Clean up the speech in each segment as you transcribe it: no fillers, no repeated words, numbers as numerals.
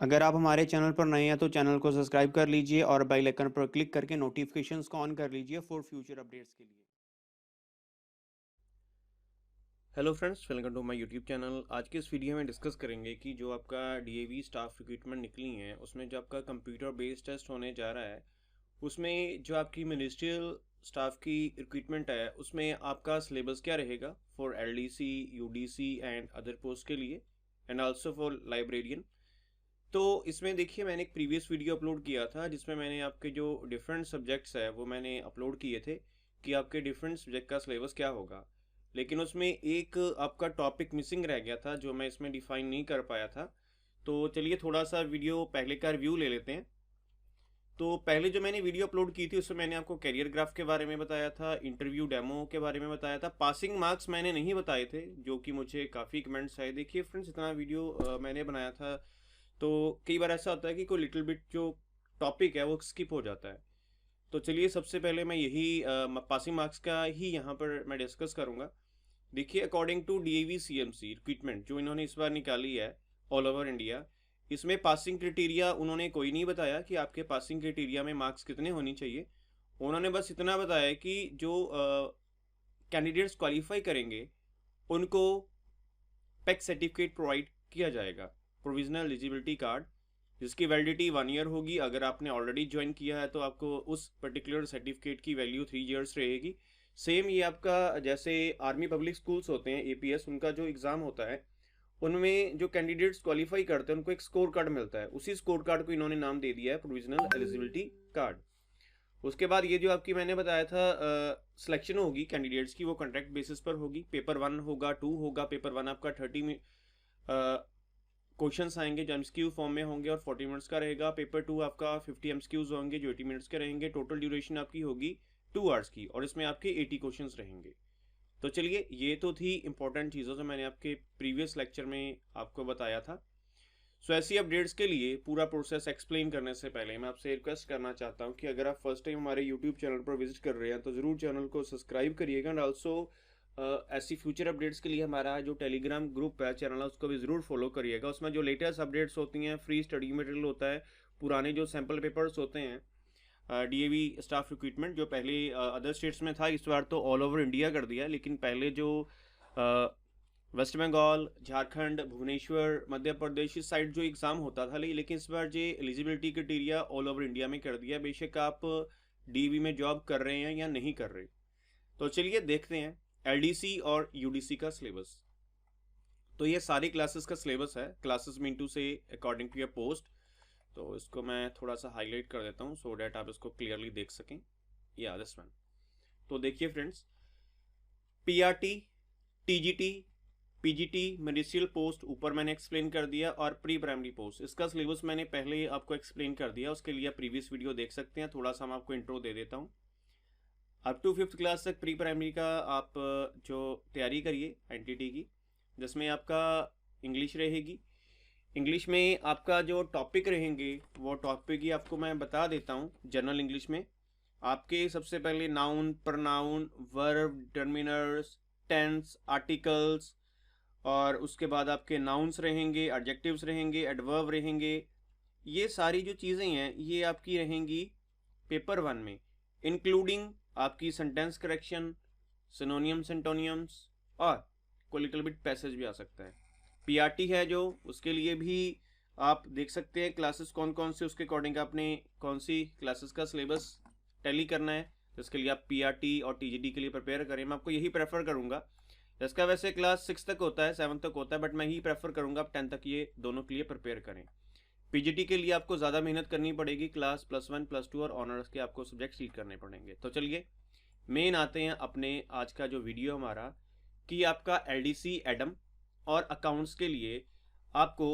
अगर आप हमारे चैनल पर नए हैं तो चैनल को सब्सक्राइब कर लीजिए और बेल आइकन पर क्लिक करके नोटिफिकेशंस को ऑन कर लीजिए फॉर फ्यूचर अपडेट्स के लिए। Hello friends, welcome to my YouTube channel. आज के इस वीडियो में डिस्कस करेंगे कि जो आपका डीएवी स्टाफ रिक्रूटमेंट निकली है उसमें जो आपका कंप्यूटर बेस्ड टेस्ट होने जा रहा है, उसमें जो आपकी मिनिस्ट्रियल स्टाफ की रिक्रूटमेंट है उसमें आपका सिलेबस क्या रहेगा for LDC, UDC and other post के लिए, एंड आल्सो फॉर लाइब्रेरियन। तो इसमें देखिए, मैंने एक प्रीवियस वीडियो अपलोड किया था जिसमें मैंने आपके जो डिफरेंट सब्जेक्ट्स है वो मैंने अपलोड किए थे कि आपके डिफरेंट सब्जेक्ट का सिलेबस क्या होगा, लेकिन उसमें एक आपका टॉपिक मिसिंग रह गया था जो मैं इसमें डिफाइन नहीं कर पाया था। तो चलिए थोड़ा सा वीडियो पहले का रिव्यू ले लेते हैं। तो पहले जो मैंने वीडियो अपलोड की थी उसमें मैंने आपको कैरियर ग्राफ के बारे में बताया था, इंटरव्यू डेमो के बारे में बताया था, पासिंग मार्क्स मैंने नहीं बताए थे जो कि मुझे काफ़ी कमेंट्स आए। देखिए फ्रेंड्स, इतना वीडियो मैंने बनाया था तो कई बार ऐसा होता है कि कोई लिटिल बिट जो टॉपिक है वो स्किप हो जाता है। तो चलिए सबसे पहले मैं यही पासिंग मार्क्स का ही यहाँ पर मैं डिस्कस करूँगा। देखिए, according to DAV CMC recruitment जो इन्होंने इस बार निकाली है ऑल ओवर इंडिया, इसमें पासिंग क्राइटेरिया उन्होंने कोई नहीं बताया कि आपके पासिंग क्राइटेरिया में मार्क्स कितने होनी चाहिए। उन्होंने बस इतना बताया कि जो कैंडिडेट्स क्वालिफाई करेंगे उनको पैक सर्टिफिकेट प्रोवाइड किया जाएगा, प्रोविजनल एलिजिबिलिटी कार्ड, जिसकी वैलिडिटी 1 ईयर होगी। अगर आपने ऑलरेडी ज्वाइन किया है तो आपको उस पर्टिकुलर सर्टिफिकेट की वैल्यू 3 ईयर्स रहेगी। सेम ये आपका जैसे आर्मी पब्लिक स्कूल्स होते हैं एपीएस, उनका जो एग्ज़ाम होता है उनमें जो कैंडिडेट्स क्वालिफाई करते हैं उनको एक स्कोर कार्ड मिलता है, उसी स्कोर कार्ड को इन्होंने नाम दे दिया है प्रोविजनल एलिजिबिलिटी कार्ड। उसके बाद ये जो आपकी मैंने बताया था सिलेक्शन होगी कैंडिडेट्स की, वो कॉन्ट्रैक्ट बेसिस पर होगी। पेपर 1 होगा, 2 होगा। पेपर 1 आपका 30 क्वेश्चंस आएंगे जो एमसीक्यू फॉर्म में होंगे और 40 मिनट्स का रहेगा। पेपर 2 आपका 50 एमसीक्यूज होंगे जो 80 मिनट्स के रहेंगे। टोटल ड्यूरेशन आपकी होगी 2 आवर्स की और इसमें आपके 80 क्वेश्चंस रहेंगे। तो चलिए, ये तो थी इंपॉर्टेंट चीज़ों जो मैंने आपके प्रीवियस लेक्चर में आपको बताया था। सो ऐसी अपडेट्स के लिए पूरा प्रोसेस एक्सप्लेन करने से पहले मैं आपसे रिक्वेस्ट करना चाहता हूँ कि अगर आप फर्स्ट टाइम हमारे यूट्यूब चैनल पर विजिट कर रहे हैं तो ज़रूर चैनल को सब्सक्राइब करिएगा, एंड ऑल्सो ऐसी फ्यूचर अपडेट्स के लिए हमारा जो टेलीग्राम ग्रुप है, चैनल है, उसको भी ज़रूर फॉलो करिएगा। उसमें जो लेटेस्ट अपडेट्स होती हैं, फ्री स्टडी मटेरियल होता है, पुराने जो सैम्पल पेपर्स होते हैं डीएवी स्टाफ रिक्रूटमेंट जो पहले अदर स्टेट्स में था, इस बार तो ऑल ओवर इंडिया कर दिया, लेकिन पहले जो वेस्ट बंगाल, झारखंड, भुवनेश्वर, मध्य प्रदेश इस साइड जो एग्ज़ाम होता था, लेकिन इस बार जो eligibility criteria all over India में कर दिया, बेशक आप डीवी में जॉब कर रहे हैं या नहीं कर रहे। तो चलिए देखते हैं एलडीसी और यूडीसी का सिलेबस। तो ये सारी क्लासेस का सिलेबस है, क्लासेस मीन टू से अकॉर्डिंग टू योर पोस्ट। तो इसको मैं थोड़ा सा हाईलाइट कर देता हूँ सो डैट आप इसको क्लियरली देख सकें। या दिस वन। तो देखिए friends, PRT, TGT, PGT ministerial post ऊपर मैंने एक्सप्लेन कर दिया, और प्री प्राइमरी पोस्ट इसका सिलेबस मैंने पहले ही आपको एक्सप्लेन कर दिया, उसके लिए आप प्रीवियस वीडियो देख सकते हैं। थोड़ा सा मैं आपको इंट्रो दे देता हूँ। अप टू 5th क्लास तक प्री प्राइमरी का आप जो तैयारी करिए एनटीटी की, जिसमें आपका इंग्लिश रहेगी। इंग्लिश में आपका जो टॉपिक रहेंगे वो टॉपिक ही आपको मैं बता देता हूँ। जनरल इंग्लिश में आपके सबसे पहले noun, pronoun, verb, determiners, tense, articles, और उसके बाद आपके नाउन्स रहेंगे, एडजेक्टिव्स रहेंगे, एडवर्ब रहेंगे। ये सारी जो चीज़ें हैं ये आपकी रहेंगी पेपर 1 में, इंक्लूडिंग आपकी सेंटेंस करेक्शन, सिनोनियम्स, एंटोनियम्स, और कोई लिटिल बिट पैसेज भी आ सकता है। पीआरटी है जो, उसके लिए भी आप देख सकते हैं क्लासेस कौन कौन से, उसके अकॉर्डिंग आपने कौन सी क्लासेस का सिलेबस टैली करना है, जिसके लिए आप पीआरटी और टीजीटी के लिए प्रिपेयर करें। मैं आपको यही प्रेफर करूंगा। इसका वैसे क्लास 6 तक होता है, 7 तक होता है, बट मैं ही प्रेफर करूंगा आप 10 तक ये दोनों के लिए प्रिपेयर करें। पीजीटी के लिए आपको ज़्यादा मेहनत करनी पड़ेगी, क्लास +1, +2 और ऑनर्स के आपको सब्जेक्ट सीट करने पड़ेंगे। तो चलिए मेन आते हैं अपने आज का जो वीडियो हमारा, कि आपका एलडीसी, एडम और अकाउंट्स के लिए आपको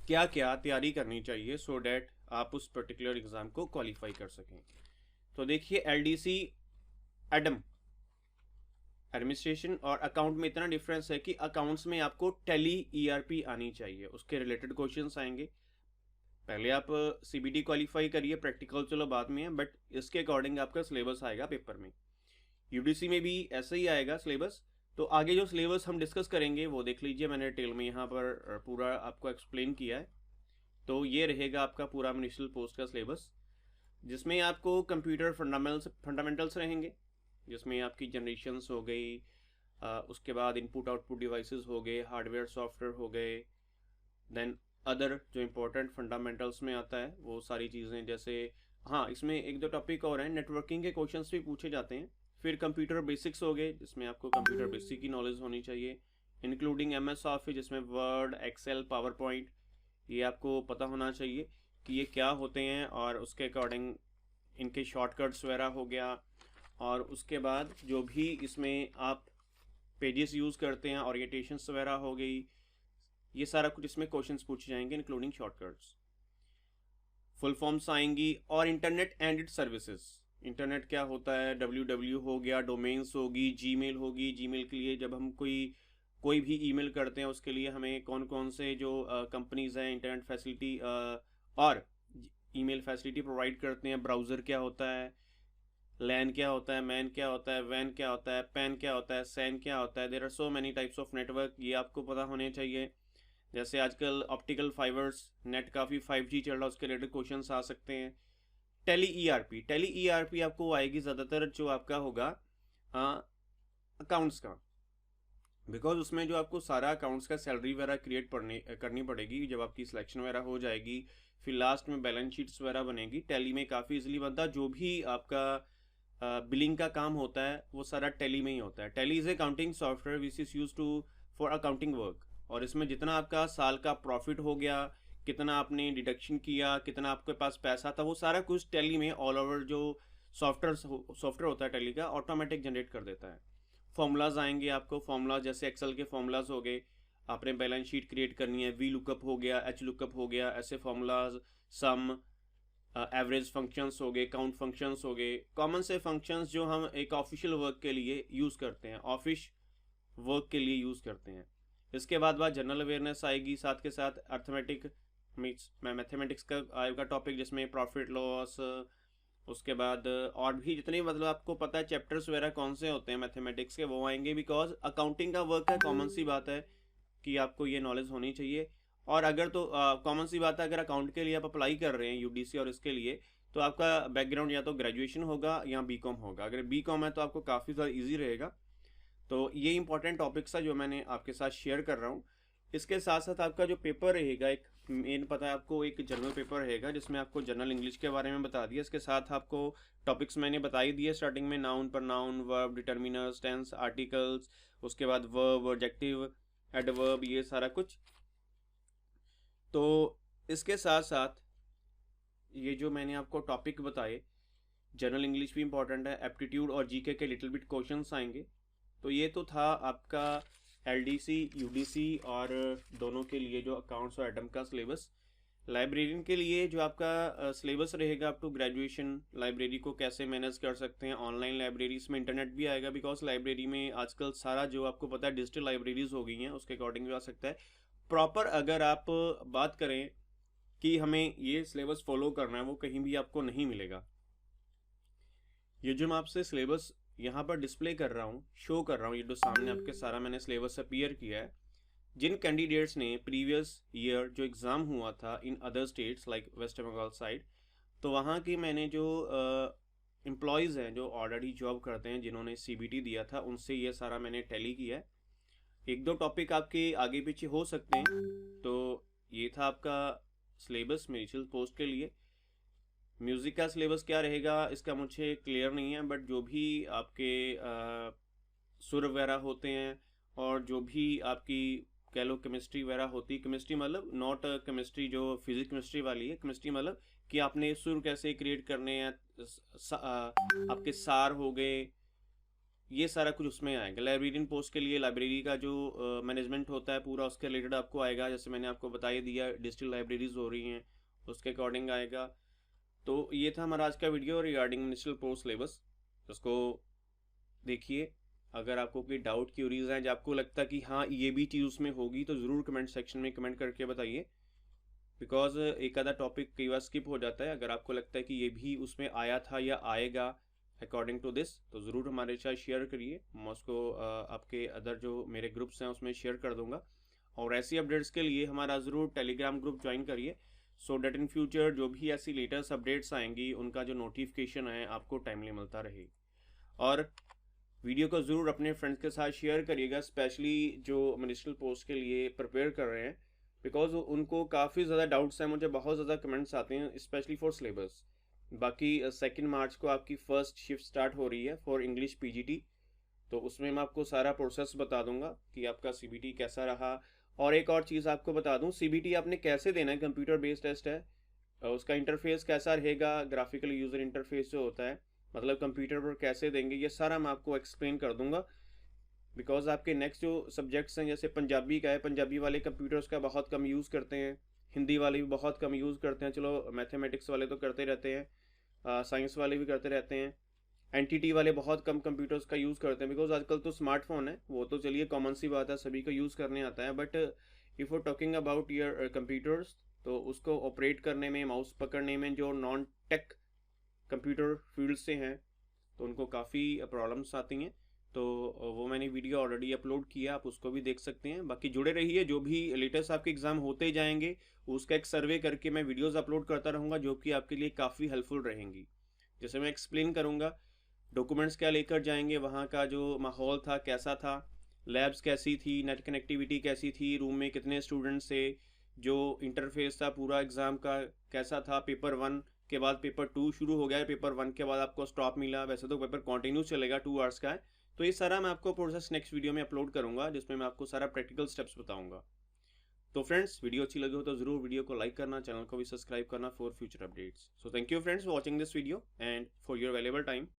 क्या क्या तैयारी करनी चाहिए सो डैट आप उस पर्टिकुलर एग्ज़ाम को क्वालिफाई कर सकें। तो देखिए, एलडीसी, एडम, एडमिनिस्ट्रेशन और अकाउंट में इतना डिफरेंस है कि अकाउंट्स में आपको टैली ईआरपी आनी चाहिए, उसके रिलेटेड क्वेश्चंस आएंगे। पहले आप सीबीटी क्वालिफाई करिए, प्रैक्टिकल चलो बाद में है, बट इसके अकॉर्डिंग आपका सिलेबस आएगा पेपर में। यूडीसी में भी ऐसे ही आएगा सिलेबस, तो आगे जो सिलेबस हम डिस्कस करेंगे वो देख लीजिए, मैंने डिटेल में यहाँ पर पूरा आपको एक्सप्लेन किया है। तो ये रहेगा आपका पूरा म्यूनिसिपल पोस्ट का सिलेबस, जिसमें आपको कंप्यूटर फंडामेंटल्स रहेंगे, जिसमें आपकी जनरेशन्स हो गई, उसके बाद इनपुट आउटपुट डिवाइसेस हो गए, हार्डवेयर सॉफ्टवेयर हो गए, देन अदर जो इम्पोर्टेंट फंडामेंटल्स में आता है वो सारी चीज़ें, जैसे हाँ इसमें एक दो टॉपिक और हैं, नेटवर्किंग के क्वेश्चंस भी पूछे जाते हैं। फिर कंप्यूटर बेसिक्स हो गए, जिसमें आपको कंप्यूटर बेसिक की नॉलेज होनी चाहिए, इंक्लूडिंग MS ऑफिस, जिसमें वर्ड, एक्सेल, पावर पॉइंट, ये आपको पता होना चाहिए कि ये क्या होते हैं, और उसके अकॉर्डिंग इनके शॉर्टकट्स वगैरह हो गया। और उसके बाद जो भी इसमें आप पेजेस यूज़ करते हैं, ओरिएंटेशंस वगैरह हो गई, ये सारा कुछ इसमें क्वेश्चंस पूछे जाएंगे इंक्लूडिंग शॉर्टकट्स। फुल फॉर्म्स आएंगी, और internet and it's services, internet क्या होता है, WW हो गया, डोमेन्स होगी, जीमेल होगी, जीमेल के लिए जब हम कोई भी ईमेल करते हैं उसके लिए हमें कौन कौन से जो कंपनीज हैं इंटरनेट फैसिलिटी और ईमेल फैसिलिटी प्रोवाइड करते हैं, ब्राउज़र क्या होता है, लैन क्या होता है, मैन क्या होता है, वैन क्या होता है, पैन क्या होता है, सैन क्या होता है, there are so many types of network, ये आपको पता होने चाहिए। जैसे आजकल ऑप्टिकल फाइबर्स नेट काफ़ी 5G चल रहा है, उसके रिलेटेड क्वेश्चंस आ सकते हैं। टेली ERP आपको आएगी ज़्यादातर जो आपका होगा अकाउंट्स का, बिकॉज उसमें जो आपको सारा अकाउंट्स का सैलरी वगैरह क्रिएट करनी पड़ेगी जब आपकी सिलेक्शन वगैरह हो जाएगी, फिर लास्ट में बैलेंस शीट्स वगैरह बनेगी। टैली में काफ़ी इजीली बनता है, जो भी आपका बिलिंग का काम होता है वो सारा टैली में ही होता है। Tally is accounting software which is use to for accounting work, और इसमें जितना आपका साल का प्रॉफिट हो गया, कितना आपने डिडक्शन किया, कितना आपके पास पैसा था, वो सारा कुछ टैली में ऑल ओवर जो सॉफ्टवेयर होता है टैली का ऑटोमेटिक जनरेट कर देता है। फॉर्मूलाज आएंगे आपको, फॉर्मूलाज जैसे एक्सेल के फॉर्मूलाज हो गए, आपने बैलेंस शीट क्रिएट करनी है, वी लुकअप हो गया, एच लुकअप हो गया, ऐसे फॉर्मूलाज, सम, एवरेज फंक्शंस हो गए, काउंट फंक्शंस हो गए, कॉमन से फंक्शंस जो हम एक ऑफिशियल वर्क के लिए यूज़ करते हैं, ऑफिस वर्क के लिए यूज़ करते हैं। इसके बाद जनरल अवेयरनेस आएगी, साथ के साथ अर्थमेटिक मैथमेटिक्स का आएगा टॉपिक, जिसमें प्रॉफिट लॉस, उसके बाद और भी जितने मतलब आपको पता है चैप्टर्स वगैरह कौन से होते हैं मैथमेटिक्स के, वो आएंगे। बिकॉज अकाउंटिंग का वर्क है, कॉमन सी बात है कि आपको ये नॉलेज होनी चाहिए। और अगर तो कॉमन सी बात है, अगर अकाउंट के लिए आप अप्लाई कर रहे हैं UDC और इसके लिए, तो आपका बैकग्राउंड या तो ग्रेजुएशन होगा या BCom होगा। अगर BCom है तो आपको काफ़ी ज़्यादा ईजी रहेगा। तो ये इंपॉर्टेंट टॉपिक्स है जो मैंने आपके साथ शेयर कर रहा हूँ। इसके साथ साथ आपका जो पेपर रहेगा, एक मेन पता है आपको, एक जनरल पेपर रहेगा जिसमें आपको जनरल इंग्लिश के बारे में बता दिया। इसके साथ आपको टॉपिक्स मैंने बता ही दिए स्टार्टिंग में, नाउन पर noun, verb, determiners, tense, articles, उसके बाद वर्ब, एडजेक्टिव, एडवर्ब, ये सारा कुछ। तो इसके साथ साथ ये जो मैंने आपको टॉपिक बताए, जनरल इंग्लिश भी इंपॉर्टेंट है, एप्टीट्यूड और GK के लिटिल बिट क्वेश्चंस आएंगे। तो ये तो था आपका LDC UDC और दोनों के लिए जो अकाउंट्स और एडम का सिलेबस। लाइब्रेरियन के लिए जो आपका सिलेबस रहेगा अप टू ग्रेजुएशन, लाइब्रेरी को कैसे मैनेज कर सकते हैं, ऑनलाइन लाइब्रेरी, इसमें इंटरनेट भी आएगा, बिकॉज लाइब्रेरी में आजकल सारा जो आपको पता है डिजिटल लाइब्रेरीज हो गई हैं, उसके अकॉर्डिंग भी आ सकता है। प्रॉपर अगर आप बात करें कि हमें ये सिलेबस फॉलो करना है, वो कहीं भी आपको नहीं मिलेगा। ये जो मैं आपसे सिलेबस यहाँ पर डिस्प्ले कर रहा हूँ, शो कर रहा हूँ, ये जो सामने आपके सारा मैंने सिलेबस अपीयर किया है, जिन कैंडिडेट्स ने प्रीवियस ईयर जो एग्ज़ाम हुआ था in other states like West Bengal side, तो वहाँ की मैंने जो एम्प्लॉयज़ हैं जो ऑलरेडी जॉब करते हैं, जिन्होंने CBT दिया था, उनसे ये सारा मैंने टैली किया है। एक दो टॉपिक आपके आगे पीछे हो सकते हैं। तो ये था आपका सिलेबस म्यूनिसिपल पोस्ट के लिए। म्यूज़िक का सिलेबस क्या रहेगा इसका मुझे क्लियर नहीं है, बट जो भी आपके सुर वगैरह होते हैं, और जो भी आपकी कह लो केमिस्ट्री वगैरह होती है, केमिस्ट्री मतलब नॉट केमिस्ट्री जो फिजिक्स केमिस्ट्री वाली है, केमिस्ट्री मतलब कि आपने सुर कैसे क्रिएट करने हैं, आपके सार हो गए, ये सारा कुछ उसमें आएगा। लाइब्रेरियन पोस्ट के लिए लाइब्रेरी का जो मैनेजमेंट होता है पूरा, उसके रिलेटेड आपको आएगा, जैसे मैंने आपको बता ही दिया डिजिटल लाइब्रेरीज हो रही हैं, उसके अकॉर्डिंग आएगा। तो ये था हमारा आज का video regarding municipal post syllabus. उसको देखिए, अगर आपको कोई डाउट क्यूरीज हैं, जब आपको लगता है कि हाँ ये भी चीज़ उसमें होगी, तो ज़रूर कमेंट सेक्शन में कमेंट करके बताइए, बिकॉज एक आधा टॉपिक कई बार स्किप हो जाता है। अगर आपको लगता है कि ये भी उसमें आया था या आएगा, अकॉर्डिंग टू दिस, तो ज़रूर हमारे साथ शेयर करिए। मैं उसको आपके अदर जो मेरे ग्रुप्स हैं उसमें शेयर कर दूंगा। और ऐसी अपडेट्स के लिए हमारा ज़रूर टेलीग्राम ग्रुप ज्वाइन करिए, सो डेट इन फ्यूचर जो भी ऐसी लेटेस्ट अपडेट्स आएंगी उनका जो नोटिफिकेशन है आपको टाइमली मिलता रहे। और वीडियो को ज़रूर अपने फ्रेंड्स के साथ शेयर करिएगा, स्पेशली जो मिनिस्ट्रियल पोस्ट के लिए प्रिपेयर कर रहे हैं, बिकॉज उनको काफ़ी ज़्यादा डाउट्स हैं, मुझे बहुत ज़्यादा कमेंट्स आते हैं स्पेशली फॉर सिलेबस। बाकी 2 मार्च को आपकी फ़र्स्ट शिफ्ट स्टार्ट हो रही है फॉर इंग्लिश पीजीटी, तो उसमें मैं आपको सारा प्रोसेस बता दूंगा कि आपका सीबीटी कैसा रहा। और एक और चीज़ आपको बता दूं, सीबीटी आपने कैसे देना है, कंप्यूटर बेस्ड टेस्ट है, उसका इंटरफेस कैसा रहेगा, ग्राफिकल यूज़र इंटरफेस जो होता है, मतलब कंप्यूटर पर कैसे देंगे, ये सारा मैं आपको एक्सप्लेन कर दूंगा। बिकॉज आपके नेक्स्ट जो सब्जेक्ट्स हैं, जैसे पंजाबी का है, पंजाबी वाले कंप्यूटर्स का बहुत कम यूज़ करते हैं, हिंदी वाले भी बहुत कम यूज़ करते हैं, चलो मैथमेटिक्स वाले तो करते रहते हैं, साइंस वाले भी करते रहते हैं, एनटीटी वाले बहुत कम कंप्यूटर्स का यूज़ करते हैं। बिकॉज आजकल तो स्मार्टफोन है, वो तो चलिए कॉमन सी बात है, सभी को यूज़ करने आता है, but if you talking about your computers, तो उसको ऑपरेट करने में, माउस पकड़ने में जो नॉन टेक कंप्यूटर फील्ड से हैं तो उनको काफ़ी प्रॉब्लम्स आती हैं। तो वो मैंने वीडियो ऑलरेडी अपलोड किया, आप उसको भी देख सकते हैं। बाकी जुड़े रहिए, जो भी लेटेस्ट आपके एग्ज़ाम होते जाएंगे उसका एक सर्वे करके मैं वीडियोस अपलोड करता रहूँगा, जो कि आपके लिए काफ़ी हेल्पफुल रहेंगी। जैसे मैं एक्सप्लेन करूँगा डॉक्यूमेंट्स क्या लेकर जाएंगे, वहाँ का जो माहौल था कैसा था, लैब्स कैसी थी, नेट कनेक्टिविटी कैसी थी, रूम में कितने स्टूडेंट्स थे, जो इंटरफेस था पूरा एग्ज़ाम का कैसा था। पेपर 1 के बाद पेपर 2 शुरू हो गया है, पेपर 1 के बाद आपको स्टॉप मिला, वैसे तो पेपर कंटिन्यू चलेगा, 2 आवर्स का है। तो ये सारा मैं आपको प्रोसेस नेक्स्ट वीडियो में अपलोड करूँगा, जिसमें मैं आपको सारा प्रैक्टिकल स्टेप्स बताऊँगा। तो फ्रेंड्स, वीडियो अच्छी लगी हो तो ज़रूर वीडियो को लाइक करना, चैनल को भी सब्सक्राइब करना for future updates. So thank you friends for watching this video and for your valuable time.